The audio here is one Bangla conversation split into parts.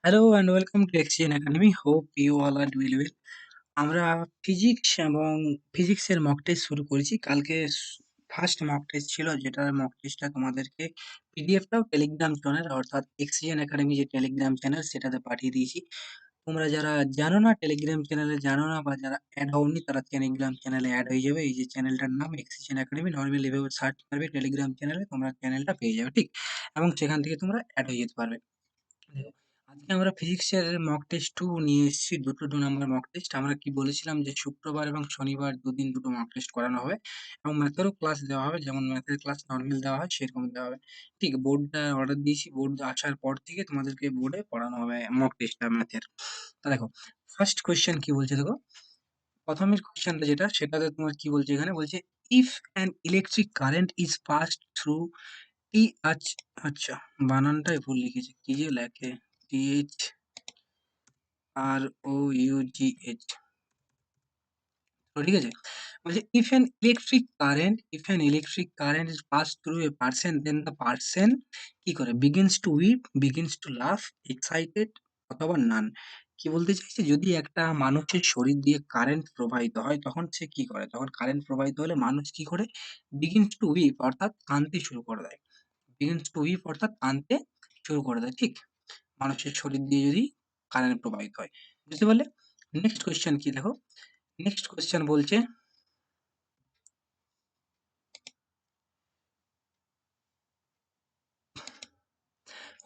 Hello and welcome to Axion Academy. Hope you all are doing well. আমরা ফিজিক্সের মক টেস্ট শুরু করেছি। কালকে ফার্স্ট মক টেস্ট ছিল, যেটার মক টেস্টটা তোমাদেরকে পিডিএফটাও টেলিগ্রাম চ্যানেল অর্থাৎ এক্সিএন একাডেমি যে টেলিগ্রাম চ্যানেল সেটাতে পাঠিয়ে দিয়েছি। তোমরা যারা জানো না, টেলিগ্রাম চ্যানেলে জানো না বা যারা অ্যাড হওনি, তারা টেলিগ্রাম চ্যানেলে অ্যাড হয়ে যাবে। এই যে চ্যানেলটার নাম এক্সিএন একাডেমি, নর্মাল এভাবে সার্চ করবে টেলিগ্রাম চ্যানেলে, তোমরা চ্যানেলটা পেয়ে যাবে, ঠিক? এবং সেখান থেকে তোমরা অ্যাড হয়ে যেতে পারবে। দেখো, আজকে আমরা ফিজিক্সের মক টেস্ট 2 নিয়ে এসেছি, দুটো নাম্বার মক টেস্ট। আমরা কি বলেছিলাম যে শুক্রবার এবং শনিবার দুদিন দুটো মক টেস্ট করানো হবে এবং ম্যাথেরও ক্লাস দেওয়া হবে, যেমন ম্যাথের ক্লাস নর্মাল দেওয়া হয় সেরকম দেওয়া হবে। ঠিক, বোর্ডটা অর্ডার দিয়েছি, বোর্ড আসার পর থেকে তোমাদেরকে বোর্ডে পড়ানো হবে মক টেস্টটা ম্যাথের। তা দেখো, ফার্স্ট কোয়েশ্চেন কি বলছে দেখো। প্রথমের কোয়েশ্চেনটা যেটা, সেটাতে তোমার কি বলছে, এখানে বলছে if an electric current is passed through টি। আচ্ছা, বানানটাই ভুল লিখেছে, কি যে লেখে, TH R O U G H. তো ঠিক আছে, বলছে if an electric current is pass through a person, then the person কি করে, begins to weep, begins to laugh, excited অথবা নান। কি বলতে চাইছে, যদি একটা মানুষের শরীর দিয়ে কারেন্ট প্রবাহিত হয় তখন সে কি করে, তখন কারেন্ট প্রবাহিত হলে মানুষ কি করে, বিগিনস টু উইপ অর্থাৎ কাঁদতে শুরু করে দেয়। বিগিনস টু উইপ অর্থাৎ কাঁদতে শুরু করে দেয়, ঠিক? মানুষের শরীর দিয়ে যদি কারেন্ট প্রবাহিত হয়, বুঝতে পারলে? নেক্সট কোয়েশ্চেন কি দেখো, নেক্সট কোয়েশ্চেন বলছে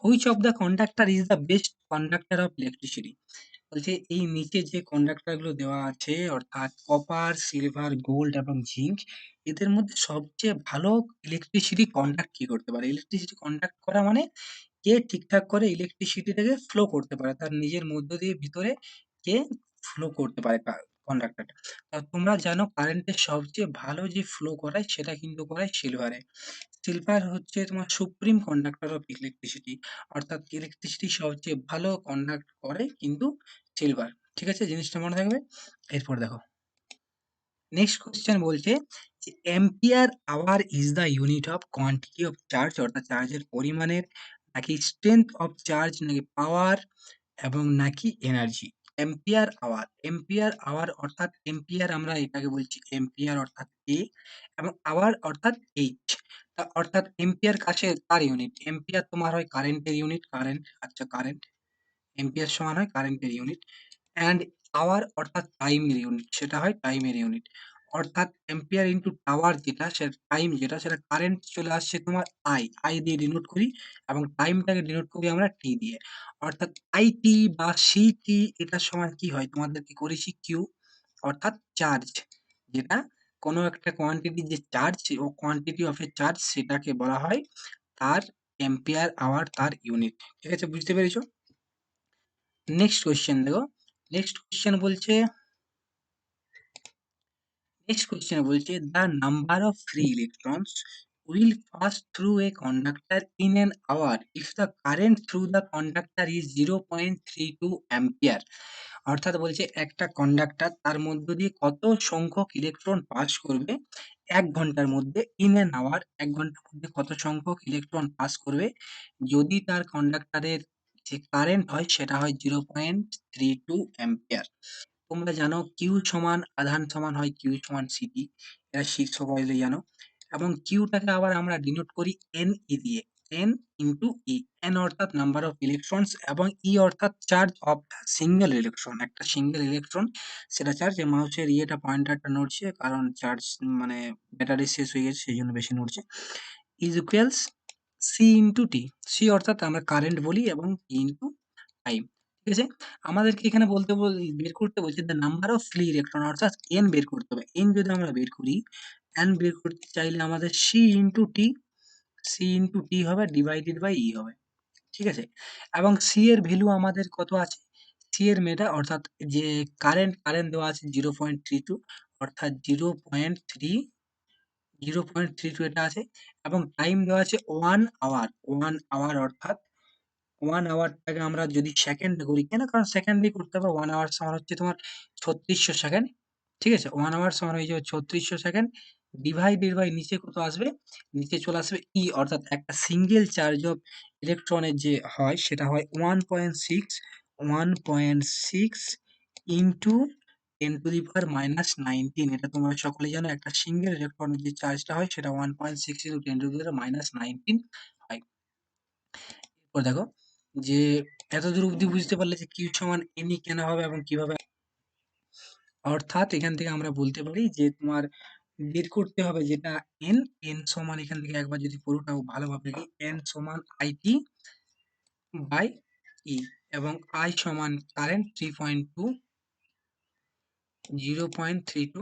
which of the conductor is the best conductor of electricity. বলছে এই নিচে যে কন্ডাক্টর গুলো দেওয়া আছে অর্থাৎ কপার, সিলভার, গোল্ড এবং জিঙ্ক, এদের মধ্যে সবচেয়ে ভালো ইলেকট্রিসিটি কন্ডাক্ট কি করতে পারে। ইলেকট্রিসিটি কন্ডাক্ট করা মানে কে ঠিকঠাক করে ইলেকট্রিসিটিটাকে ফ্লো করতে পারে, তার নিজের মধ্য দিয়ে ভিতরে কে ফ্লো করতে পারে কন্ডাক্টরটা। তোমরা জানো কারেন্টের সবচেয়ে ভালো যে ফ্লো করায় সেটা কিন্তু করায় সিলভারে। সিলভার হচ্ছে তোমার সুপ্রিম কন্ডাক্টর অফ ইলেকট্রিসিটি, অর্থাৎ ইলেকট্রিসিটি সবচেয়ে ভালো কন্ডাক্ট করে কিন্তু সিলভার। ঠিক আছে, জিনিসটা মনে থাকবে। এরপর দেখো, নেক্সট কোয়েশ্চেন বলছে যে ampere hour is the unit of quantity of charge, অর্থাৎ চার্জের পরিমাণের, নাকি স্ট্রেংথ অফ চার্জ, নাকি পাওয়ার, এবং নাকি এনার্জি। এম্পিয়ার আওয়ার অর্থাৎ এম্পিয়ার, আমরা এটাকে বলছি এম্পিয়ার অর্থাৎ এ, এবং আওয়ার অর্থাৎ এইচ। অর্থাৎ এম্পিয়ার কাছে কার ইউনিট, এম্পিয়ার তোমার হয় কারেন্টের ইউনিট, কারেন্ট, আচ্ছা কারেন্ট, এম্পিয়ার সমান হয় কারেন্টের ইউনিট। অ্যান্ড আওয়ার অর্থাৎ টাইমের ইউনিট, সেটা হয় টাইমের ইউনিট। অর্থাৎ এম্পিয়ার ইন্টু টাওয়ার যেটা, সেটা টাইম, যেটা সেটা কারেন্ট চলে আসছে তোমার আই দিয়ে ডিনোট করি, এবং টাইমটাকে ডিনোট করি আমরা টি দিয়ে। অর্থাৎ আইটি বা সিটি এটার সমান কি হয়, তোমাদেরকে করেছি কিউ, অর্থাৎ চার্জ, যেটা কোনো একটা কোয়ান্টিটি যে চার্জ ও কোয়ান্টিটি অফ এ চার্জ সেটাকে বলা হয় তার এম্পিয়ার আওয়ার, তার ইউনিট। ঠিক আছে, বুঝতে পেরেছো? নেক্সট কোয়েশ্চেন দেখো, নেক্সট কোয়েশ্চেন বলছে, the number of free electrons will pass through a conductor in an hour if the current through the conductor is 0.32 ampere। অর্থাৎ বলছে একটা কন্ডাক্টর তার মধ্য দিয়ে কত সংখ্যক ইলেকট্রন পাস করবে এক ঘন্টার মধ্যে, ইন অ্যান আওয়ার এক ঘন্টার মধ্যে কত সংখ্যক ইলেকট্রন পাস করবে যদি তার কন্ডাক্টরের যে কারেন্ট হয় সেটা হয় 0.32 অ্যাম্পিয়ার। তোমরা জানো কিউ সমান আধান সমান হয় কিউ সমান সিটি, এটা শীর্ষ বয়লে জানো। এবং কিউটাকে আবার আমরা ডিনোট করি এন ই দিয়ে, এন ইন্টু ই। এন অর্থাৎ নাম্বার অফ ইলেকট্রনস এবং ই অর্থাৎ চার্জ অফ সিঙ্গেল ইলেকট্রন, একটা সিঙ্গেল ইলেকট্রন সেটা চার্জ। মাউসের ইয়েটা পয়েন্টারটা নড়ছে কারণ চার্জ মানে ব্যাটারি শেষ হয়ে গেছে সেই জন্য বেশি নড়ছে। Is equals c into t, c অর্থাৎ আমরা কারেন্ট বলি এবং টি ইন্টু টাইম। ঠিক আছে, আমাদেরকে এখানে বের করতে বলছে the number of free electron, অর্থাৎ এন বের করতে হবে। এন যদি আমরা বের করি, এন বের করতে চাইলে আমাদের C into t, C into টি হবে ডিভাইডেড বাই ই হবে। ঠিক আছে, এবং সি এর ভ্যালু আমাদের কত আছে, সি এর মেটা অর্থাৎ যে কারেন্ট দেওয়া আছে 0.32, অর্থাৎ 0.32 এটা আছে, এবং টাইম দেওয়া আছে 1 আওয়ার। 1 আওয়ার অর্থাৎ 1 আওয়ারটাকে আমরা যদি সেকেন্ডে করি, কেন, কারণ সেকেন্ডেই করতে হবে। 1 আওয়ার সমান হচ্ছে তোমার 3600 সেকেন্ড। ঠিক আছে, 1 আওয়ার সমান হয়ে যাবে 3600 সেকেন্ড, ডিভাইডেড বাই নিচে কত আসবে, নিচে চলে আসবে ই, অর্থাৎ একটা সিঙ্গেল চার্জ অফ ইলেকট্রনের যে হয় সেটা হয় 1.6 ইনটু 10⁻⁻19। এটা তোমরা সকলেই জানো, একটা সিঙ্গেল ইলেকট্রনের যে চার্জটা হয় সেটা 1.6 ইনটু 10⁻19 হয়। এরপর দেখো যে এতদূর অব্দি বুঝতে পারলে যে Q সমান Ne কেন হবে এবং কিভাবে, অর্থাৎ এখান থেকে আমরা বলতে পারি যে তোমার বের করতে হবে যেটা n সমান, এখান থেকে একবার যদি পুরোটা ভালোভাবে লিখি, n সমান IT বাই E, এবং I সমান কারেন্ট 3.2 0.32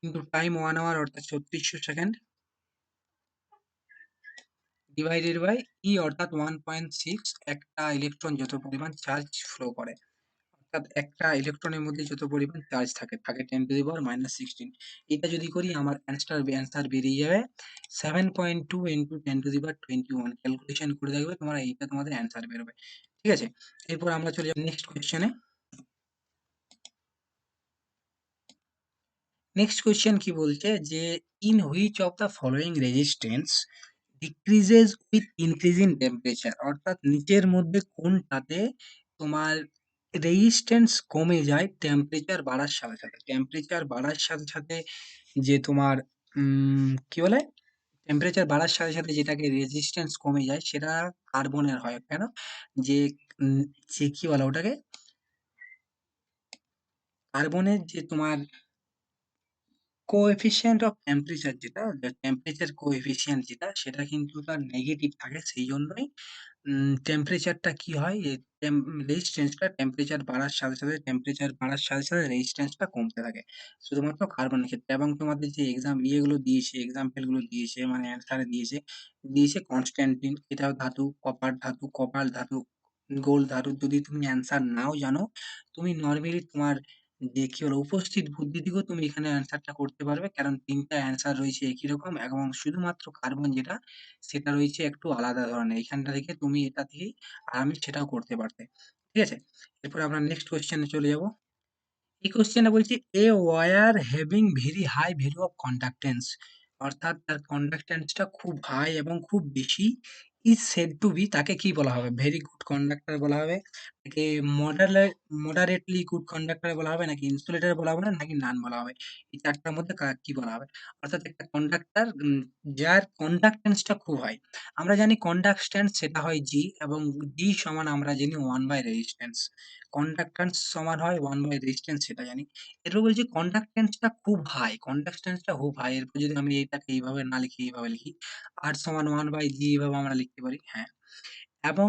ইনটু টাইম 1 আওয়ার অর্থাৎ 3600 সেকেন্ড ডিভাইডেড বাই E অর্থাৎ 1.6, একটা ইলেকট্রন যত পরিমাণ চার্জ ফ্লো করে, অর্থাৎ একটা ইলেকট্রনের মধ্যে যত পরিমাণ চার্জ থাকে 10⁻⁻16। এটা যদি করি আমার অ্যান্সার বেরিয়ে যাবে 7.2 ইনটু 10⁻21। ক্যালকুলেশন করে দেখবে তোমরা, এইটা তোমাদের অ্যান্সার বেরোবে। ঠিক আছে, এরপর আমরা চলে যাব নেক্সট কোয়েশ্চেনে। নেক্সট কোয়েশ্চেন কি বলছে যে in which of the following resistance decreases with increase in temperature, অর্থাৎ নিচের মধ্যে কোনটাতে তোমার রেজিস্ট্যান্স কমে যায় টেম্পারেচার বাড়ার সাথে সাথে। টেম্পারেচার বাড়ার সাথে সাথে যে তোমার কি বলে, টেম্পারেচার বাড়ার সাথে সাথে যেটাকে রেজিস্ট্যান্স কমে যায় সেটা কার্বনের হয় কেন, যে উম, যে কি বলে ওটাকে, কার্বনের যে তোমার কোএফিসিয়েন্ট অফ টেম্পারেচার, যেটা টেম্পারেচার কোএফিসিয়েন্ট যেটা, সেটা কিন্তু তার নেগেটিভ থাকে। সেই জন্যই টেম্পারেচারটা কি হয়, রেজিস্ট্যান্সটা টেম্পারেচার বাড়ার সাথে সাথে, রেজিস্ট্যান্সটা কমতে থাকে শুধুমাত্র কার্বনের ক্ষেত্রে। এবং তোমাদের যে ইয়েগুলো দিয়েছে, এক্সাম্পল গুলো দিয়েছে, মানে অ্যান্সারে দিয়েছে কনস্ট্যান্টিন, এটাও ধাতু, কপার ধাতু, গোল্ড ধাতু। যদি তুমি অ্যান্সার নাও জানো, তুমি নর্মালি তোমার যে কি হলো উপস্থিত বুদ্ধি দিকেও তুমি এখানে অ্যান্সারটা করতে পারবে, কারণ তিনটা অ্যান্সার রয়েছে একই রকম, এবং শুধুমাত্র কার্বন যেটা সেটা রয়েছে একটু আলাদা ধরনের। এখানটা থেকে তুমি এটা থেকেই আরামে সেটাও করতে পারতে। ঠিক আছে, এরপর আমরা নেক্সট কোয়েশ্চেনে চলে যাব। এই কোয়েশ্চেনটা বলছে a wire having very high value of conductance, অর্থাৎ তার কন্ডাক্টেন্সটা খুব হাই এবং খুব বেশি, ইজ সেড টু বি, তাকে কি বলা হবে, ভেরি গুড কন্ডাক্টর বলা হবে, তাকে মডারেটলি গুড কন্ডাক্টর বলা হবে, নাকি ইনসুলেটর বলা হবে, নাকি নান বলা হবে। এই চারটার মধ্যে কি বলা হবে, অর্থাৎ একটা কন্ডাক্টর যার কন্ডাক্টেন্সটা খুব হাই। আমরা জানি কন্ডাক্টেন্স সেটা হয় জি, এবং জি সমান আমরা জানি 1/রেজিস্ট্যান্স। কন্ডাক্ট্যান্স সমান হয় 1/রেজিস্ট্যান্স, সেটা জানি। এরপর বলছি কন্ডাক্ট্যান্সটা খুব হাই। এরপর যদি আমি এটাকে এইভাবে না লিখে এইভাবে লিখি, R সমান 1/G, এভাবে আমরা লিখতে পারি। হ্যাঁ, এবং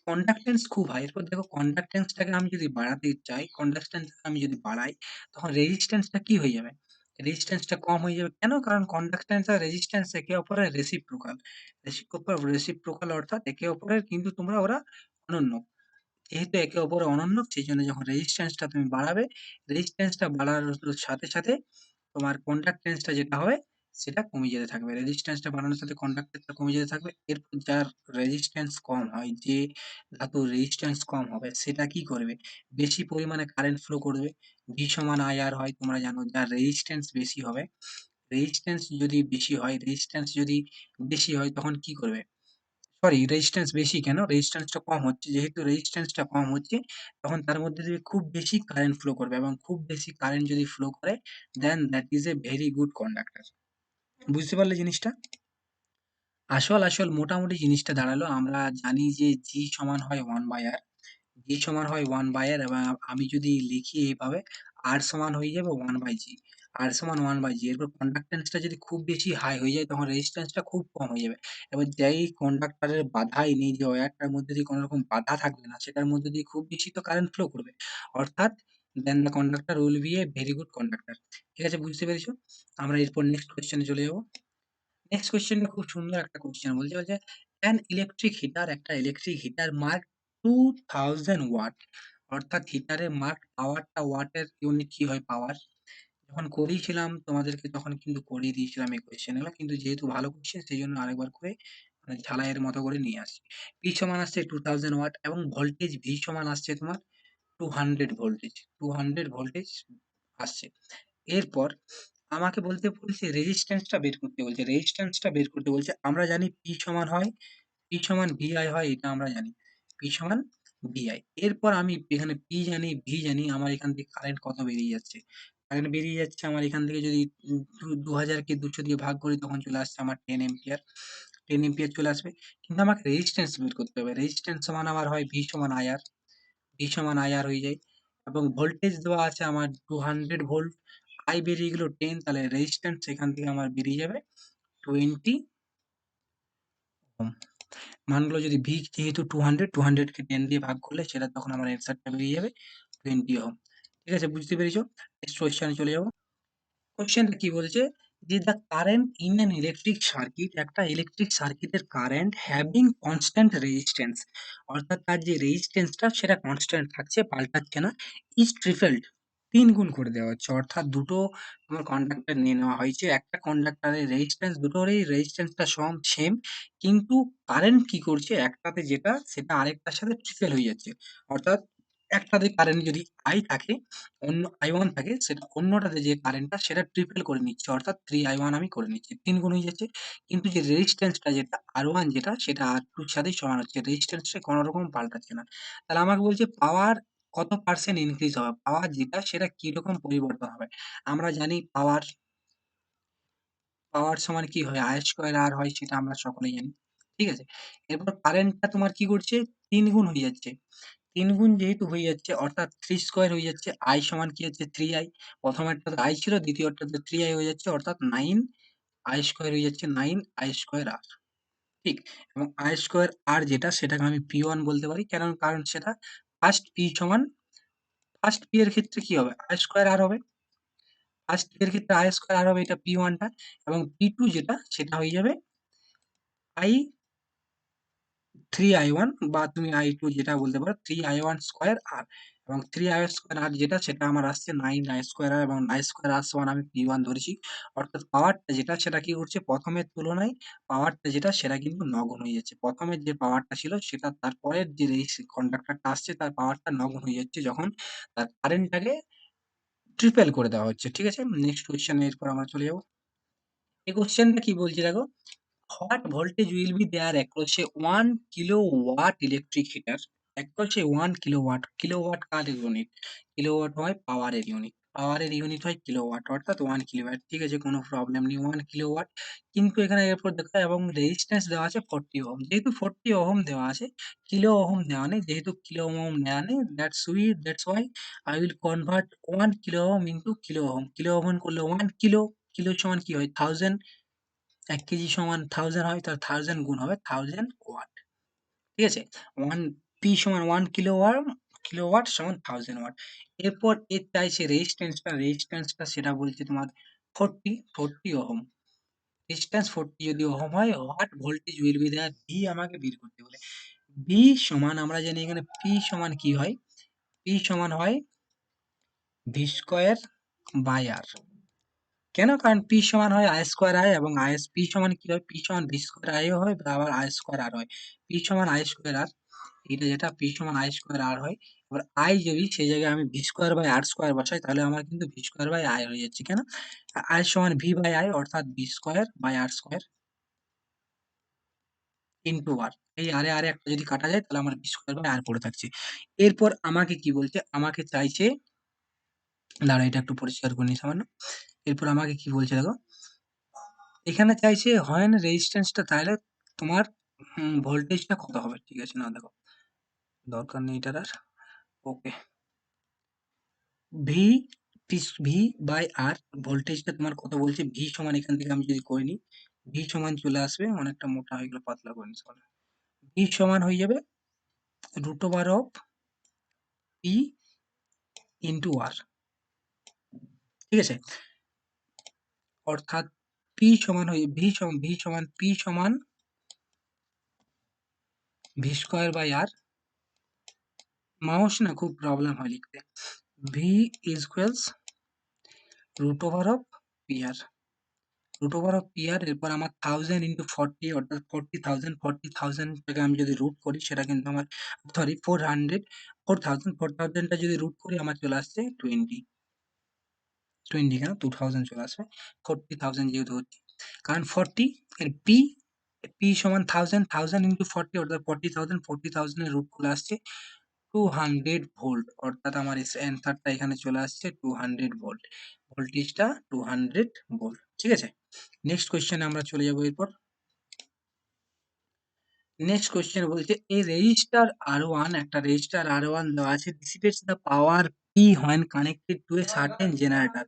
কন্ডাক্ট্যান্স খুব হাই। এরপর দেখো কন্ডাক্ট্যান্সটাকে আমি যদি বাড়াতে চাই, কন্ডাক্ট্যান্সটাকে আমি যদি বাড়াই, তখন রেজিস্ট্যান্সটা কি হয়ে যাবে? রেজিস্ট্যান্সটা কম হয়ে যাবে। কেন? কারণ কন্ডাক্ট্যান্স আর রেজিস্ট্যান্স একে অপরের রেসিপ্রোকাল। রেসিপ্রোকাল অর্থাৎ একে অপরের কিন্তু তোমরা ওরা অনন্য। যেহেতু একে অপরের অনন্য, সেই জন্য যখন রেজিস্ট্যান্সটা তুমি বাড়াবে, রেজিস্ট্যান্সটা বাড়ানোর সাথে সাথে তোমার কন্ডাক্ট্যান্সটা যেটা হবে সেটা কমে যেতে থাকবে। রেজিস্ট্যান্সটা বাড়ানোর সাথে কন্ডাক্ট্যান্সটা কমে যেতে থাকবে। এরপর যার রেজিস্ট্যান্স কম হয়, যে ধাতুর রেজিস্ট্যান্স কম হবে, সেটা কি করবে? বেশি পরিমাণে কারেন্ট ফ্লো করবে। ভি সমান আই আর হয়, তোমরা জানো। যার রেজিস্ট্যান্স বেশি হবে, রেজিস্ট্যান্স যদি বেশি হয় তখন কি করবে? সরি, রেজিস্ট্যান্স বেশি কেন? রেজিস্ট্যান্সটা কম হচ্ছে। যেহেতু রেজিস্ট্যান্সটা কম হচ্ছে, তখন তার মধ্যে দিয়ে খুব বেশি কারেন্ট ফ্লো করবে, এবং খুব বেশি কারেন্ট যদি ফ্লো করে, then that is a very good conductor. বুঝতে পারলে জিনিসটা? আসল মোটামুটি জিনিসটা দাঁড়ালো, আমরা জানি যে জি সমান হয় 1/r, জি সমান হয় 1/r, এবং আমি যদি লিখি এইভাবে, আর সমান হয়ে যাবে 1/g, আর সমান 1/g। এরপর কন্ডাক্ট্যান্সটা যদি খুব বেশি হাই হয়ে যায়, তখন রেজিস্ট্যান্সটা খুব কম হয়ে যাবে। এবার যেই কন্ডাক্টরের বাধাই নেই, যে ওয়্যারটার মধ্যে দিয়ে কোনো রকম বাধা থাকবে না, সেটার মধ্যে দিয়ে খুব বেশি তো কারেন্ট ফ্লো করবে, অর্থাৎ then the conductor will be a very good conductor. ঠিক আছে, বুঝতে পেরেছো? আমরা এরপর নেক্সট কোয়েশ্চেনে চলে যাবো। নেক্সট কোয়েশ্চেনটা খুব সুন্দর একটা কোয়েশ্চেন, বলছে একটা ইলেকট্রিক হিটার মার্ক 2000 ওয়াট, অর্থাৎ হিটারের মার্ক পাওয়ারটা, ওয়াটের ইউনিট কি হয়? পাওয়ার। যখন করিয়েছিলাম তোমাদেরকে তখন কিন্তু করিয়ে দিয়েছিলাম এই কোয়েশ্চেনগুলো, কিন্তু যেহেতু ভালো কোয়েশ্চেন সেই জন্য আরেকবার করে মানে ঝালাইয়ের মতো করে নিয়ে আসছি। পি সমান আসছে 2000 ওয়াট, এবং ভোল্টেজ ভি সমান আসছে তোমার 200 ভোল্টেজ আসছে। এরপর আমাকে বলছে রেজিস্ট্যান্সটা বের করতে বলছে। আমরা জানি পি সমান হয় পি সমান ভিআই হয় এটা আমরা জানি। পি সমান ভিআই। এরপর আমি এখানে পি জানি, ভি জানি, আমার এখান থেকে কারেন্ট কত বেরিয়ে যাচ্ছে। কারেন্ট বেরিয়ে যাচ্ছে আমার এখান থেকে যদি ২০০০ কে ২০০ দিয়ে ভাগ করি তখন চলে আসছে আমার 10 এম্পিয়ার। 10 এম্পিয়ার চলে আসবে। কিন্তু আমাকে রেজিস্ট্যান্স বের করতে হবে। রেজিস্ট্যান্স সমান আমার হয় ভি সমান আইআর। ভি সমান আইআর হয়ে যায়। এবং ভোল্টেজ দেওয়া আছে আমার 200 ভোল্ট। আই বেরিয়ে গেল 10, তাহলে রেজিস্ট্যান্স এখান থেকে আমার বেরিয়ে যাবে 20 ওহম। মানগুলো যদি ভি যেহেতু 200, 200 কে 10 দিয়ে ভাগ করলে সেটা তখন আমার অ্যান্সারটা বেরিয়ে যাবে 20 ওহম। ঠিক আছে, বুঝতে পেরেছো? নেক্সট কোয়েশ্চেনে চলে যাবো। কোয়েশ্চেনটা কি বলছে যে the current in an electric circuit, একটা ইলেকট্রিক সার্কিটের কারেন্ট হ্যাভিং কনস্ট্যান্ট রেজিস্ট্যান্স, অর্থাৎ তার যে রেজিস্ট্যান্সটা সেটা কনস্ট্যান্ট থাকছে, পাল্টাচ্ছে না, ইজ ট্রিপলড, 3 গুণ করে দেওয়া হচ্ছে। অর্থাৎ দুটো তোমার কন্ডাক্টর নিয়ে নেওয়া হয়েছে, একটা কন্ডাক্টরের রেজিস্ট্যান্স, দুটোরই রেজিস্ট্যান্সটা সেম, কিন্তু কারেন্ট কি করছে, একটাতে যেটা সেটা আরেকটার সাথে ট্রিপল হয়ে যাচ্ছে। অর্থাৎ একটাতে কারেন্ট যদি আই থাকে, অন্য I1 থাকে, সেটা অন্যটাতে যে কারেন্টটা সেটা ট্রিপল করে নিচ্ছে, অর্থাৎ 3I1 আমি করে নিচ্ছি, 3 গুণ হয়ে যাচ্ছে। কিন্তু যে রেজিস্ট্যান্সটা যেটা R1 যেটা সেটা R2 এর সাথেই সমান হচ্ছে। রেজিস্ট্যান্সটা কোন রকম পাল্টাচ্ছে না। তাহলে আমাকে বলছে পাওয়ার কত পার্সেন্ট ইনক্রিজ হবে? পাওয়ার যেটা সেটা কিরকম পরিবর্তন হবে? আমরা জানি পাওয়ার, পাওয়ার সমান কি হয়? I স্কয়ার R হয়, সেটা আমরা সকলেই জানি। ঠিক আছে? এরপর কারেন্টটা তোমার কি করছে? 3 গুণ হয়ে যাচ্ছে। ৩ গুণ যেহেতু হয়ে যাচ্ছে অর্থাৎ 3 স্কয়ার হয়ে যাচ্ছে। I সমান কি হচ্ছে 3I, প্রথমেরটাতে I ছিল, দ্বিতীয়টাতে 3I হয়ে যাচ্ছে, অর্থাৎ 9 I স্কয়ার হয়ে যাচ্ছে, 9 I স্কয়ার R। ঠিক? এবং I স্কয়ার R যেটা সেটাকে আমি P1 বলতে পারি। কারণ সেটা ফার্স্ট P সমান, ফার্স্ট P এর ক্ষেত্রে কি হবে? I স্কয়ার R হবে। ফার্স্ট P এর ক্ষেত্রে I স্কয়ার R হবে, এটা P1 টা, এবং P2 যেটা সেটা হয়ে যাবে I 3I1, বা তুমি I2 যেটা বলতে পারো, 3I1 স্কয়ার R, এবং 3I স্কয়ার R যেটা সেটা আমার আসছে 9I স্কয়ার R, এবং I স্কয়ার R সমান আমি P1 ধরেছি। অর্থাৎ পাওয়ারটা যেটা সেটা কি করছে, প্রথমের তুলনায় পাওয়ারটা যেটা সেটা কিন্তু নগণ্য হয়ে যাচ্ছে। প্রথমের যে পাওয়ারটা ছিল সেটা তারপরের যে কন্ডাক্টরটা আসছে তার পাওয়ারটা নগণ্য হয়ে যাচ্ছে যখন তার কারেন্টটাকে ট্রিপল করে দেওয়া হচ্ছে। ঠিক আছে? নেক্সট কোয়েশ্চেন এরপর আমরা চলে যাব। এই কোয়েশ্চেনটা কি বলছে দেখো, what voltage will be there across a 1 kilowatt electric heater? across a 1 kilowatt, kilowatt car unit? Kilowatt হয় পাওয়ারের ইউনিট। পাওয়ারের ইউনিট হয় কিলোওয়াট, অর্থাৎ 1 কিলোওয়াট। ঠিক আছে, কোনো প্রবলেম নেই, 1 কিলোওয়াট। কিন্তু এখানে এরপর দেখো, এবং রেজিস্ট্যান্স দেওয়া আছে 40 ওহম। যেহেতু 40 ওহম দেওয়া আছে, কিলো ওহম দেওয়া নেই, যেহেতু কিলো ওহম দেওয়া নেই, that's why I will convert 1 kilo ohm into kilo ohm. Kilo ohm করলে 1 কিলো, কিলো সমান কি হয় 1000, ১ কেজি সমান 1000 হয়, তার 1000 গুণ হবে 1000 ওয়াট। ঠিক আছে? 1 পি সমান 1 কিলোওয়াট সমান 1000 ওয়াট। এরপর এর চাইছে রেজিস্ট্যান্সটা সেটা বলছে তোমার 40 ওহম। রেজিস্ট্যান্স 40 যদি ওহম হয়, what voltage will be there? V আমাকে বের করতে বলে। ভি সমান আমরা জানি এখানে পি সমান কি হয়? পি সমান হয় ভি স্কয়ার বাই আর। কেন? কারণ P সমান হয় I স্কয়ার I, এবং P সমান কি হয়? P সমান V স্কয়ার I ও হয়, আবার I স্কয়ার R হয়। P সমান I স্কয়ার R, এটা যেটা P সমান I স্কয়ার R হয়। এবার I যদি সেই জায়গায় আমি V square by R square বসাই তাহলে আমার কিন্তু V স্কয়ার বাই I হয়ে যাচ্ছে। কেন? I সমান V বাই I, অর্থাৎ V square by R square into R। এই R এ একটা যদি কাটা যায় তাহলে আমার V স্কয়ার বাই R পড়ে থাকছে। এরপর আমাকে কি বলছে? আমাকে চাইছে, দাঁড়াও এটা একটু পরিষ্কার করে নিই সামান্য। এরপর আমাকে কি বলছে দেখো, এখানে চাইছে হয় না রেজিস্ট্যান্সটা, তাহলে তোমার ভোল্টেজটা কত হবে? ঠিক আছে, না দেখো দরকার নেই এটার আর। ওকে, ভি ভি বাই আর ভোল্টেজটা তোমার কত বলছে? ভি সমান এখান থেকে আমি যদি করে নিই, ভি সমান চলে আসবে, অনেকটা মোটা হয়ে গেল, পাতলা করে নিই। ভি সমান হয়ে যাবে root over of P into R. ঠিক আছে, অর্থাৎ পি সমান হয়ে ভি সমান V square by R. Mouse না খুব প্রবলেম হয় লিখতে। V equals root over of P R. Root over of P R, এরপর আমার 1000 ইন্টু 40, অর্থাৎ 40,000 টাকে আমি যদি রুট করি সেটা কিন্তু আমার, সরি 400, 4000 টা যদি রুট করি আমার চলে আসছে 20 কেন 2000 চলে আসবে, 40,000 যেহেতু হচ্ছে, কারণ 40 এর পি পি সমান 1000, 1000 ইন্টু 40 অর্থাৎ 40,000, 40,000 এর রুট গুলো আসছে 200 ভোল্ট, অর্থাৎ আমার অ্যান্সারটা এখানে চলে আসছে 200 ভোল্ট। ভোল্টেজটা 200 ভোল্ট। ঠিক আছে? নেক্সট কোয়েশ্চেনে আমরা চলে যাবো এরপর। নেক্সট কোয়েশ্চেন বলছে a resistor R1, একটা রেজিস্টার R1 দেওয়া আছে, dissipates the power P when connected to a certain generator।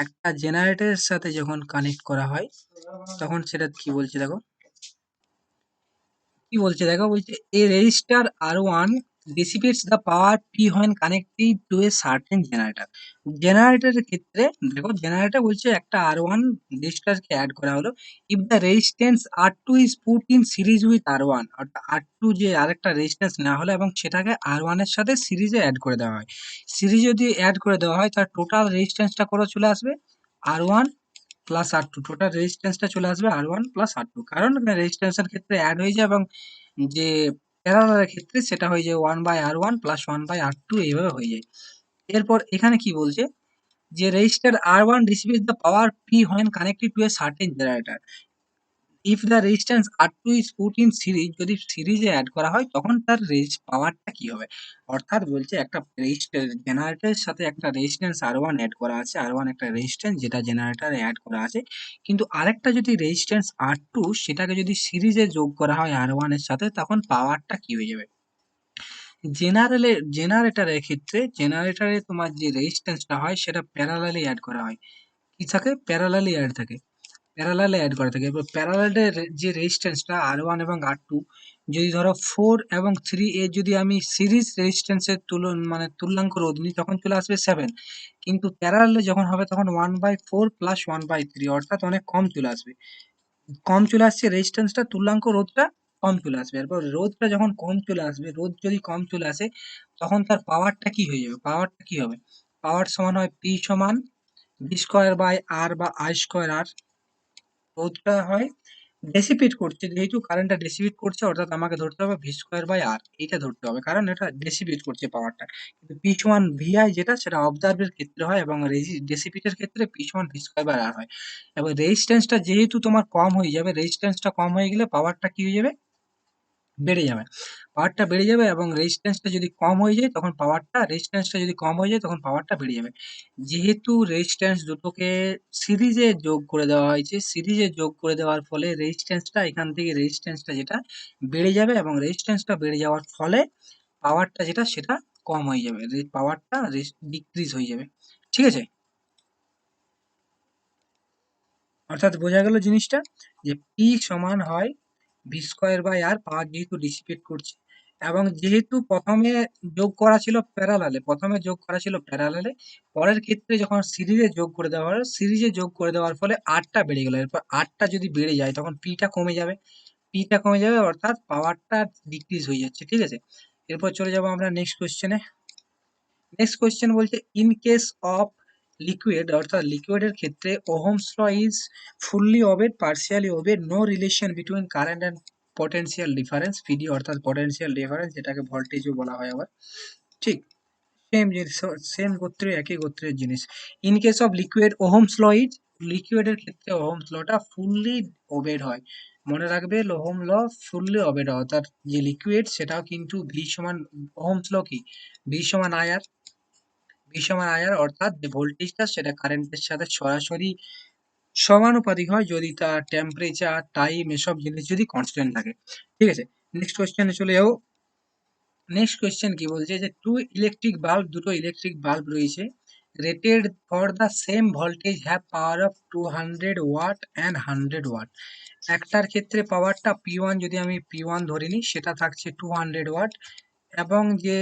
একটা জেনারেটরের সাথে যখন কানেক্ট করা হয় তখন সেটা কি বলছে দেখো। কি বলছে দেখো, বলছে a resistor R1 dissipates the power P when connected to a certain generator। জেনারেটরের ক্ষেত্রে দেখো, জেনারেটর বলছে একটা R1 রেজিস্টরকে অ্যাড করা হলো, if the resistance R2 is put in series with R1, অর্থাৎ R2 যে আরেকটা রেজিস্ট্যান্স নেওয়া হলো এবং সেটাকে R1 এর সাথে সিরিজে অ্যাড করে দেওয়া হয়। সিরিজে যদি অ্যাড করে দেওয়া হয় তার টোটাল রেজিস্ট্যান্সটা কত চলে আসবে? R1 প্লাস R2, টোটাল রেজিস্ট্যান্সটা চলে আসবে R1 প্লাস R2, কারণ রেজিস্ট্যান্সের ক্ষেত্রে অ্যাড হয়ে যায় এবং যে প্যারালালের ক্ষেত্রে সেটা হয়ে যায় 1/R1 প্লাস 1/R2, এইভাবে হয়ে যায়। এরপর এখানে কি বলছে যে register R1 receives the power P when connected to a certain generator, if the resistance R2 is put in series, যদি সিরিজে অ্যাড করা হয় তখন তার পাওয়ারটা কি হবে। অর্থাৎ বলছে একটা রেজিস্টার জেনারেটরের সাথে একটা রেজিস্ট্যান্স R1 অ্যাড করা আছে, R1 একটা রেজিস্ট্যান্স যেটা জেনারেটরে অ্যাড করা আছে, কিন্তু আরেকটা যদি রেজিস্ট্যান্স R2 সেটাকে যদি সিরিজে যোগ করা হয় R1 এর সাথে, তখন পাওয়ারটা কি হয়ে যাবে। জেনারেটরের ক্ষেত্রে জেনারেটরে তোমার যে রেজিস্ট্যান্সটা হয় সেটা প্যারালালি অ্যাড করা হয়। কি থাকে? প্যারালালি অ্যাড থাকে, প্যারালালে অ্যাড করা থাকে। এবার প্যারালালের যে রেজিস্ট্যান্সটা R1 এবং R2, যদি ধরো 4 এবং 3 এর যদি আমি সিরিজ রেজিস্ট্যান্সের তুল্যাঙ্ক রোধ নিই তখন চলে আসবে 7, কিন্তু প্যারালালে যখন হবে তখন 1/4 প্লাস 1/3, অর্থাৎ অনেক কম চলে আসবে। কম চলে আসছে রেজিস্ট্যান্সটা, তুল্যাঙ্ক রোধটা কম চলে আসবে। এরপর রোধটা যখন কম চলে আসবে, রোধ যদি কম চলে আসে তখন তার পাওয়ারটা কি হয়ে যাবে? পাওয়ারটা কি হবে? পাওয়ার সমান হয় P সমান V²/R বা I²R। রোধটা হয় ডেসিপেট করছে, যেহেতু কারেন্টটা ডেসিপেট করছে অর্থাৎ আমাকে ধরতে হবে V²/R, এইটা ধরতে হবে কারণ এটা ডেসিপেট করছে পাওয়ারটা। কিন্তু P সমান VI যেটা, সেটা অবজার্ভের ক্ষেত্রে হয় এবং ডেসিপেটের ক্ষেত্রে P সমান V²/R হয়। এবং রেজিস্ট্যান্সটা যেহেতু তোমার কম হয়ে যাবে, রেজিস্ট্যান্সটা কম হয়ে গেলে পাওয়ারটা কি হয়ে যাবে? বেড়ে যাবে। পাওয়ারটা বেড়ে যাবে এবং রেজিস্ট্যান্সটা যদি কম হয়ে যায় তখন পাওয়ারটা বেড়ে যাবে। যেহেতু রেজিস্ট্যান্স দুটোকে সিরিজে যোগ করে দেওয়া হয়েছে, সিরিজে যোগ করে দেওয়ার ফলে রেজিস্ট্যান্সটা এখান থেকে রেজিস্ট্যান্সটা যেটা বেড়ে যাবে এবং রেজিস্ট্যান্সটা বেড়ে যাওয়ার ফলে পাওয়ারটা যেটা সেটা কম হয়ে যাবে। পাওয়ারটা ডিক্রিজ হয়ে যাবে। ঠিক আছে? অর্থাৎ বোঝা গেল জিনিসটা, যে P সমান হয় V²/R, পাওয়ার যেহেতু ডিসিপেট করছে এবং যেহেতু প্রথমে যোগ করা ছিল প্যারালালে, পরের ক্ষেত্রে যখন সিরিজে যোগ করে দেওয়া হলো, সিরিজে যোগ করে দেওয়ার ফলে আরটা বেড়ে গেল। এরপর আরটা যদি বেড়ে যায় তখন পিটা কমে যাবে অর্থাৎ পাওয়ারটা ডিক্রিজ হয়ে যাচ্ছে। ঠিক আছে? এরপর চলে যাব আমরা নেক্সট কোশ্চেনে। নেক্সট কোয়েশ্চেন বলছে ইন কেস অফ লিকুইড, অর্থাৎ লিকুইডের ক্ষেত্রে ohm's law is fully obeyed, partially obeyed, no relation between current and potential difference, PD অর্থাৎ পটেনশিয়াল ডিফারেন্স, যেটাকে ভোল্টেজও বলা হয় আবার। ঠিক, সেম জিনিস, সেম গোত্রের একই গোত্রের জিনিস। In case of liquid Ohm's law is, লিকুইডের ক্ষেত্রে ওহমস লটা ফুললি ওবেড হয়। মনে রাখবে ওহম ল ফুললি ওবেড হয়, অর্থাৎ যে লিকুইড সেটাও কিন্তু ভি সমান, ওহমস ল কি? ভি সমান আই, বিষমান আয়ার, অর্থাৎ যে ভোল্টেজটা সেটা কারেন্টের সাথে সরাসরি সমানুপাতিক হয় যদি তার টেম্পারেচার, টাইম, এসব জিনিস যদি কনস্ট্যান্ট থাকে। ঠিক আছে? নেক্সট কোয়েশ্চেনে চলে যাবো। নেক্সট কোয়েশ্চেন কি বলছে যে দুটো ইলেকট্রিক বাল্ব রয়েছে, rated for the same voltage have power of 200 watt and 100 watt. একটার ক্ষেত্রে পাওয়ারটা P1, যদি আমি P1 ধরে নিই সেটা থাকছে 200 ওয়াট, এবং যে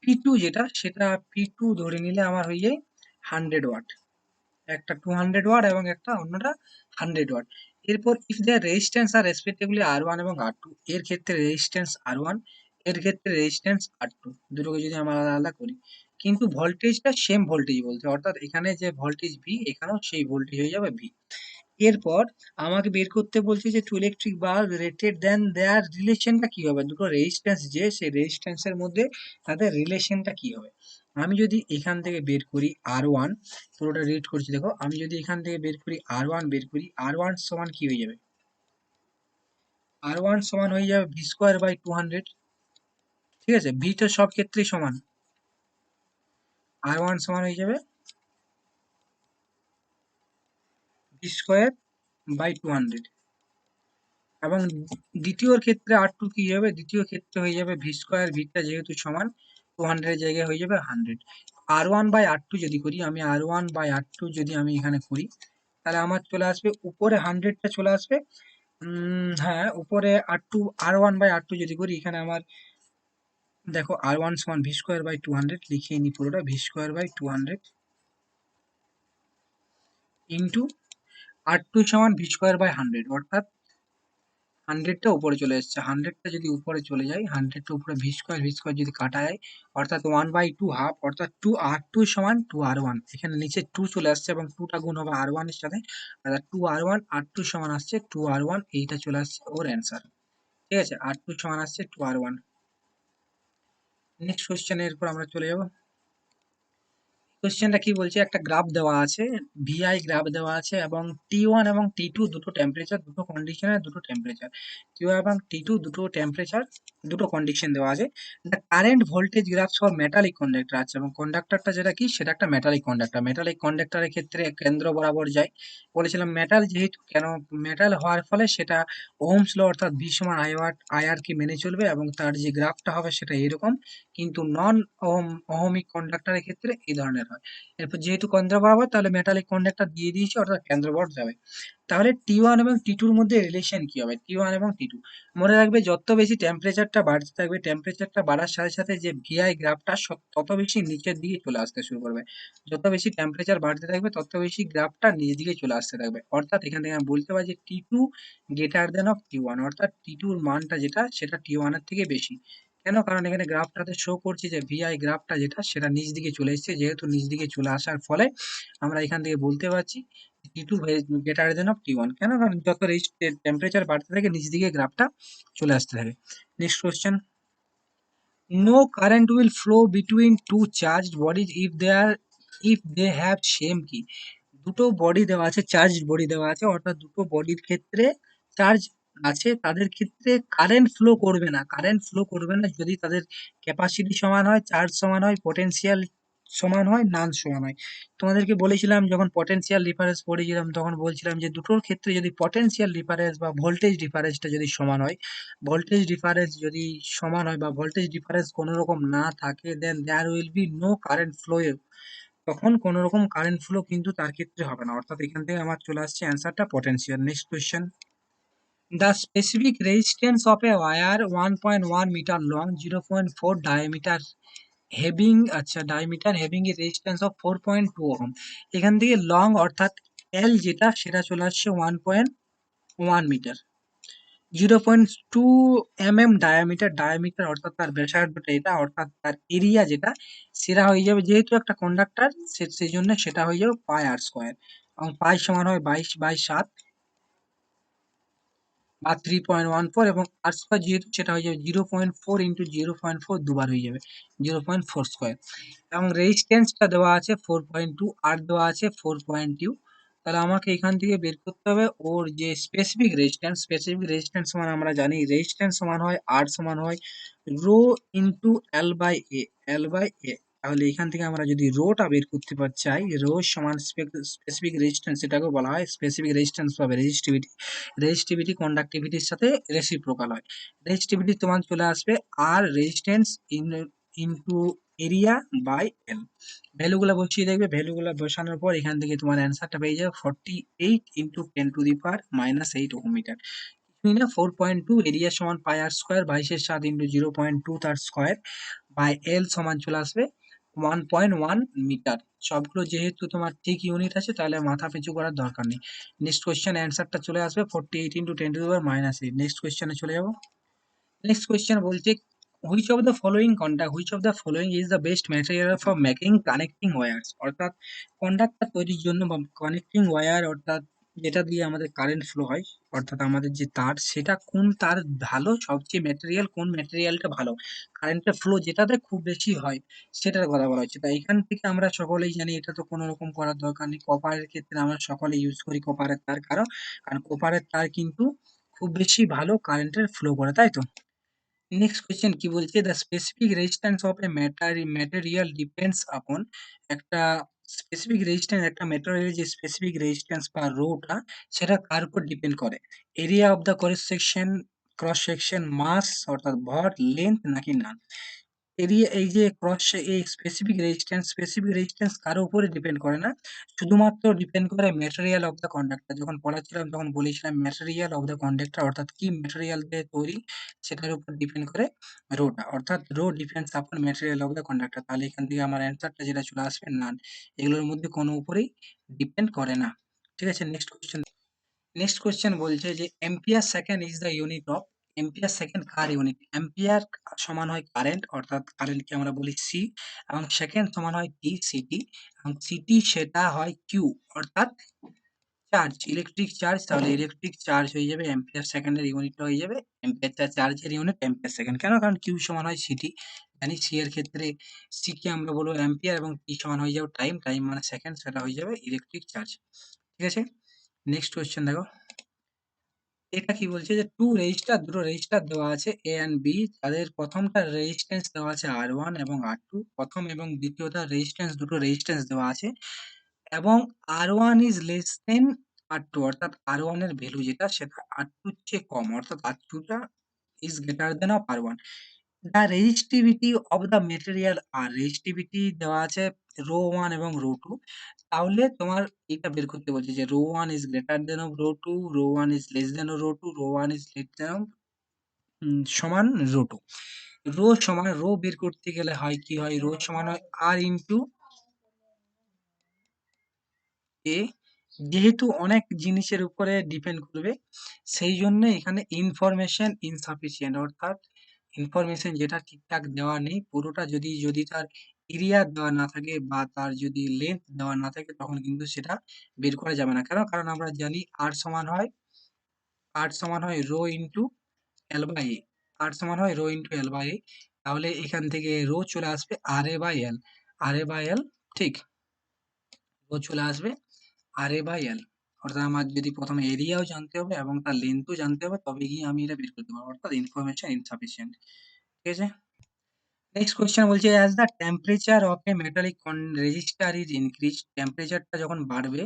P2 যেটা সেটা P2 ধরে নিলে আমার হয়ে যায় 100 ওয়াট। একটা 200 ওয়াট এবং একটা অন্যটা 100 ওয়াট। এরপর if their resistance are respectively R1 এবং R2, এর ক্ষেত্রে রেজিস্ট্যান্স R1, এর ক্ষেত্রে রেজিস্ট্যান্স R2, দুটোকে যদি আমরা আলাদা আলাদা করি, কিন্তু ভোল্টেজটা সেম ভোল্টেজ বলছে, অর্থাৎ এখানে যে ভোল্টেজ V এখানেও সেই ভোল্টেজ হয়ে যাবে V। এরপর আমাকে বের করতে বলছে যে টু ইলেকট্রিক বাল্ব রেটেড দেন দেয়ার রিলেশনটা কি হবে, দুটো রেজিস্ট্যান্স যে সেই রেজিস্ট্যান্সের মধ্যে তাদের রিলেশনটা কি হবে। আমি যদি এখান থেকে বের করি R1, পুরোটা রিড করছি দেখো, আমি যদি এখান থেকে বের করি R1, বের করি R1 সমান কি হয়ে যাবে, R1 সমান হয়ে যাবে ভি স্কোয়ার বাই 200। ঠিক আছে, ভি তো সব ক্ষেত্রেই সমান। R1 সমান হয়ে যাবে ভি স্কোয়ার বাই 200। এবং দ্বিতীয় ক্ষেত্রে R2 কি হবে, দ্বিতীয় ক্ষেত্রে হয়ে যাবে ভি স্কোয়ার, ভিটা যেহেতু সমান 200 এর জায়গায় হয়ে যাবে 100। R1 বাই R2 যদি করি, আমি R1 বাই R2 যদি আমি এখানে করি, তাহলে আমার চলে আসবে উপরে 100টা চলে আসবে। হ্যাঁ, উপরে R2 R1 বাই R2 যদি করি, এখানে আমার দেখো R1 সমান ভি স্কোয়ার বাই 200 লিখিয়ে নি পুরোটা, V square by 200 into R2 সমান ভি স্কোয়ার বাই 100, অর্থাৎ 100টা উপরে চলে এসছে। 100টা যদি উপরে চলে যায়, 100টা উপরে ভি স্কোয়ার যদি কাটা যায়, অর্থাৎ 1/2 হাফ, অর্থাৎ 2R2 সমান 2R1। এখানে নিচে 2 চলে আসছে এবং 2টা গুণ হবে R1 এর সাথে, অর্থাৎ 2R1, R2 সমান আসছে 2R1, এইটা চলে আসছে ওর অ্যান্সার। ঠিক আছে, R2 সমান আসছে 2R1। নেক্সট কোশ্চেন, এরপর আমরা চলে যাব। কোশ্চেনটা কি বলছে, একটা গ্রাফ দেওয়া আছে, ভিআই গ্রাফ দেওয়া আছে এবং টি1 এবং টি2 দুটো টেম্পারেচার, দুটো কন্ডিশনের দুটো টেম্পারেচার, টি1 এবং টি2 দুটো টেম্পারেচার, দুটো কন্ডিশন দেওয়া আছে। The current voltage graph for metallic conductor আছে, এবং কন্ডাক্টরটা যেটা কি, সেটা একটা মেটালিক কন্ডাক্টর। মেটালিক কন্ডাক্টরের ক্ষেত্রে কেন্দ্র বরাবর যায়। বলেছিলাম মেটাল যেহেতু, কেন মেটাল হওয়ার ফলে সেটা ওহমস ল অর্থাৎ ভি সমান আই আর কে মেনে চলবে, এবং তার যে গ্রাফটা হবে সেটা এরকম। কিন্তু নন অহমিক কন্ডাক্টরের ক্ষেত্রে এই ধরনের হয়। এরপর যেহেতু কেন্দ্র বরাবর, তাহলে মেটালিক কন্ডাক্টর দিয়ে দিয়েছে, অর্থাৎ কেন্দ্র বরাবর যাবে। তাহলে টি1 এবং টি2 এর মধ্যে রিলেশন কি হবে, টি1 এবং টি2? মনে রাখবে, যত বেশি টেম্পারেচারটা বাড়তে থাকবে, টেম্পারেচারটা বাড়ার সাথে সাথে যে ভিআই গ্রাফটা তত বেশি নিচের দিকে চলে আসতে শুরু করবে। যত বেশি টেম্পারেচার বাড়তে থাকবে, তত বেশি গ্রাফটা নিচের দিকে চলে আসতে থাকবে। অর্থাৎ এখান থেকে আমি বলতে পারি যে টি2 গ্রেটার দেন অফ টি1, অর্থাৎ টি2 এর মানটা যেটা, সেটা টি1 এর থেকে বেশি। কেন? কারণ এখানে গ্রাফটাতে শো করছে যে ভিআই গ্রাফটা যেটা, সেটা নিচ দিকে চলে এসেছে। যেহেতু নিচ দিকে চলে আসার ফলে আমরা এখান থেকে বলতে পারছি টি2 গ্রেটার দেন অফ টি1। কেন? কারণ যত টেম্পারেচার বাড়তে থাকে, নিচ দিকে গ্রাফটা চলে আসতে থাকে। Next question, no current will flow between two charged bodies if they have same কি। দুটো বডি দেওয়া আছে, চার্জড বডি দেওয়া আছে, অর্থাৎ দুটো বডির ক্ষেত্রে চার্জ আছে, তাদের ক্ষেত্রে কারেন্ট ফ্লো করবে না। কারেন্ট ফ্লো করবে না যদি তাদের ক্যাপাসিটি সমান হয়, চার্জ সমান হয়, পটেনশিয়াল সমান হয়, নান সমান হয়। তোমাদেরকে বলেছিলাম যখন পটেনশিয়াল ডিফারেন্স পড়েছিলাম, তখন বলছিলাম যে দুটোর ক্ষেত্রে যদি পটেনশিয়াল ডিফারেন্স বা ভোল্টেজ ডিফারেন্সটা যদি সমান হয়, ভোল্টেজ ডিফারেন্স যদি সমান হয় বা ভোল্টেজ ডিফারেন্স কোনো রকম না থাকে, then there will be no current flow. তখন কোনো রকম কারেন্ট ফ্লো কিন্তু তার ক্ষেত্রে হবে না। অর্থাৎ এখান থেকে আমার চলে আসছে অ্যান্সারটা potential. Next question, the specific resistance of a wire 1.1 meter long, 0.4 diameter having a resistance of 4.2 ohm। এখান থেকে লং অর্থাৎ এল যেটা, সেটা চলে আসছে 1.1 মিটার, 0.2 ডায়ামিটার অর্থাৎ তার ব্যাসার্ধটা এটা, অর্থাৎ তার এরিয়া যেটা, সেটা হয়ে যাবে, যেহেতু একটা কন্ডাক্টর সেই জন্য সেটা হয়ে যাবে পাই আর স্কোয়ার, এবং পাই সমান হয় 22/7 বা 3.14, এবং আর স্কোয়ার যেহেতু সেটা হয়ে যাবে 0.4 ইন্টু 0.4 দুবার হয়ে যাবে 0.4 স্কোয়ার। এবং রেজিস্ট্যান্সটা দেওয়া আছে 4.2, আর দেওয়া আছে 4.2। তাহলে আমাকে এখান থেকে বের করতে হবে ওর যে স্পেসিফিক রেজিস্ট্যান্স সমান আমরা জানি, রেজিস্ট্যান্স সমান হয় আর সমান হয় রো ইন্টু এল বাই এ। তাহলে এখান থেকে আমরা যদি রোটা বের করতে চাই, রো সমান স্পেসিফিক রেজিস্ট্যান্স, এটাকে বলা হয় স্পেসিফিক রেজিস্ট্যান্স পাবে রেজিস্টিভিটি। রেজিস্টিভিটি কন্ডাক্টিভিটির সাথে রেসিপ্রোকাল হয়। রেজিস্টিভিটি তোমার চলে আসবে আর resistance into area by L. ভ্যালুগুলো বসিয়ে দেখবে, ভ্যালুগুলো বসানোর পর এখান থেকে তোমার অ্যান্সারটা পেয়ে যাবে 48 ইন্টু 10⁻⁻8 ওহম মিটার। কিছুই না, 4.2 এরিয়া সমান পাই আর স্কোয়ার, 22/7 ইন্টু 0.2 তার স্কোয়ার, বাই এল সমান চলে আসবে 1.1 মিটার। সবগুলো যেহেতু তোমার ঠিক ইউনিট আছে, তাহলে মাথা পিছু করার দরকার নেই। নেক্সট কোয়েশ্চেন অ্যান্সারটা চলে আসবে 48 ইন্টু 10⁻⁻8। নেক্সট কোয়েশ্চেনে চলে যাবো। নেক্সট কোয়েশ্চেন বলছে, which of the following is the best material for making connecting wires. অর্থাৎ কন্ডাক্টর তৈরির জন্য বা কানেক্টিং ওয়্যার, অর্থাৎ যেটা দিয়ে আমাদের কারেন্ট ফ্লো হয়, অর্থাৎ আমাদের যে তার, সেটা কোন তার ভালো, সবচেয়ে ম্যাটেরিয়াল কোন ম্যাটেরিয়ালটা ভালো, কারেন্টের ফ্লো যেটাতে খুব বেশি হয়, সেটার কথা বলা হচ্ছে। তাই এখান থেকে আমরা সকলেই জানি, এটা তো কোনো রকম করার দরকার নেই, কপারের ক্ষেত্রে আমরা সকলে ইউজ করি কপারের তার। কারণ কারণ কপারের তার কিন্তু খুব বেশি ভালো কারেন্টের ফ্লো করে, তাই তো? নেক্সট কোয়েশ্চেন কি বলছে? The specific resistance of A material depends upon একটা স্পেসিফিক রেজিস্ট্যান্স একটা ম্যাটেরিয়ালের যে স্পেসিফিক রেজিস্ট্যান্স বা রোটা সেটা কার উপর ডিপেন্ড করে? Area of the cross section, mass অর্থাৎ ভর, লেন্থ নাকি না? এরিয়া এই যে এই স্পেসিফিক রেজিস্ট্যান্স কারো উপরে ডিপেন্ড করে না। শুধুমাত্র ডিপেন্ড করে ম্যাটেরিয়াল অফ দ্য কন্ডাক্টর। যখন পড়াচ্ছিলাম তখন বলেছিলাম ম্যাটেরিয়াল অফ দ্য কন্ডাক্টর অর্থাৎ কি ম্যাটেরিয়াল দিয়ে তৈরি সেটার উপর ডিপেন্ড করে রোটা। অর্থাৎ rho depends upon material of the conductor. তাহলে এখান থেকে আমার অ্যান্সারটা যেটা চলে আসবে নান। এগুলোর মধ্যে কোনো উপরেই ডিপেন্ড করে না। ঠিক আছে? নেক্সট কোয়েশ্চেন বলছে যে ampere second is the unit of ampere second car unit? Ampere সমান হয় কারেন্ট, অর্থাৎ কারেন্টকে আমরা বলি সি, এবং সেকেন্ড সমান হয় টি সিটি, এবং সিটি সেটা হয় কিউ, অর্থাৎ চার্জ, ইলেকট্রিক চার্জ। তাহলে ইলেকট্রিক চার্জ হয়ে যাবে এম্পিয়ার সেকেন্ডের ইউনিটটা হয়ে যাবে এম্পিয়ার চার্জের ইউনিট এম্পিয়ার সেকেন্ড। কেন? কারণ কিউ সমান হয় সিটি, জানি সি এর ক্ষেত্রে সি কে আমরা বলবো এম্পিয়ার, এবং টি সমান হয়ে যাবে টাইম, টাইম মানে সেকেন্ড, সেটা হয়ে যাবে ইলেকট্রিক চার্জ। ঠিক আছে? নেক্সট কোয়েশ্চেন দেখো, এটা কি বলছে যে দুটো রেজিস্টার দেওয়া আছে এ এন্ড বি, তাদের প্রথমটার রেজিস্ট্যান্স দেওয়া আছে R1 এবং R2। প্রথম এবং দ্বিতীয়টার দুটো রেজিস্ট্যান্স দেওয়া আছে, এবং R1 is less then R2, অর্থাৎ R1 এর ভ্যালু যেটা সেটা R2 এর চেয়ে কম, অর্থাৎ R2 টা is greater than of R1। The resistivity of the material are resistivity দেওয়া আছে রো 1 এবং রো 2। তাহলে তোমার এটা বের করতে বলছে যে rho 1 is greater than of rho 2, rho 1 is less than of rho 2, rho 1 is less than of সমান রো 2। রো বের করতে গেলে হয় কি হয়? রো সমান হয় আর ইনটু এ। যেহেতু অনেক জিনিসের উপরে ডিপেন্ড করবে, সেই জন্য এখানে ইনফরমেশন ইনসাফিসিয়েন্ট, অর্থাৎ ইনফরমেশন যেটা ঠিকঠাক দেওয়া নেই পুরোটা, যদি তার এরিয়া দেওয়া না থাকে বা তার যদি লেন্থ দেওয়া না থাকে তখন কিন্তু সেটা বের করা যাবে না। কেন? কারণ আমরা জানি আর সমান হয় রো ইনটু এল বাই এ। আর সমান হয় রো ইনটু এল বাই এ। তাহলে এখান থেকে রো চলে আসবে আর এ by L, R A by এল। ঠিক, রো চলে আসবে আর এ বাই এল। অর্থাৎ আমার যদি প্রথমে এরিয়াও জানতে হবে এবং তার লেন্থও জানতে হবে, তবে গিয়ে আমি এটা বের করতে পারবো, অর্থাৎ ইনফরমেশন ইনসাফিসিয়েন্ট। ঠিক আছে? নেক্সট কোয়েশ্চেন বলছে as the temperature of a metallic resistor is increase, টেম্পারেচারটা যখন বাড়বে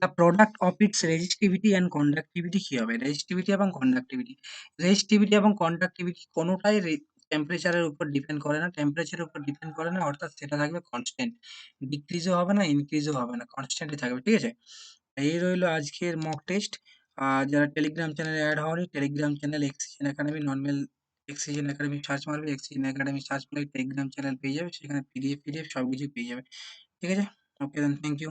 the product of its resistivity and conductivity কি হবে? রেজিস্টিভিটি এবং কন্ডাক্টিভিটি কোনোটাই টেম্পারেচারের উপর ডিপেন্ড করে না, টেম্পারেচারের উপর ডিপেন্ড করে না, অর্থাৎ সেটা থাকবে কনস্ট্যান্ট, ডিক্রিজও হবে না ইনক্রিজও হবে না, কনস্ট্যান্টই থাকবে। ঠিক আছে? এই রইলো আজকের মক টেস্ট। যারা টেলিগ্রাম চ্যানেলে অ্যাড হওনি, টেলিগ্রাম চ্যানেল এক্সিজেন একাডেমি, নরমাল এক্সিজেন একাডেমি সার্চ মারবে, এক্সিজেন একাডেমি সার্চ করলে টেলিগ্রাম চ্যানেল পেয়ে যাবে, সেখানে পিডিএফ সবকিছু পেয়ে যাবে। ঠিক আছে? Okay then, thank you.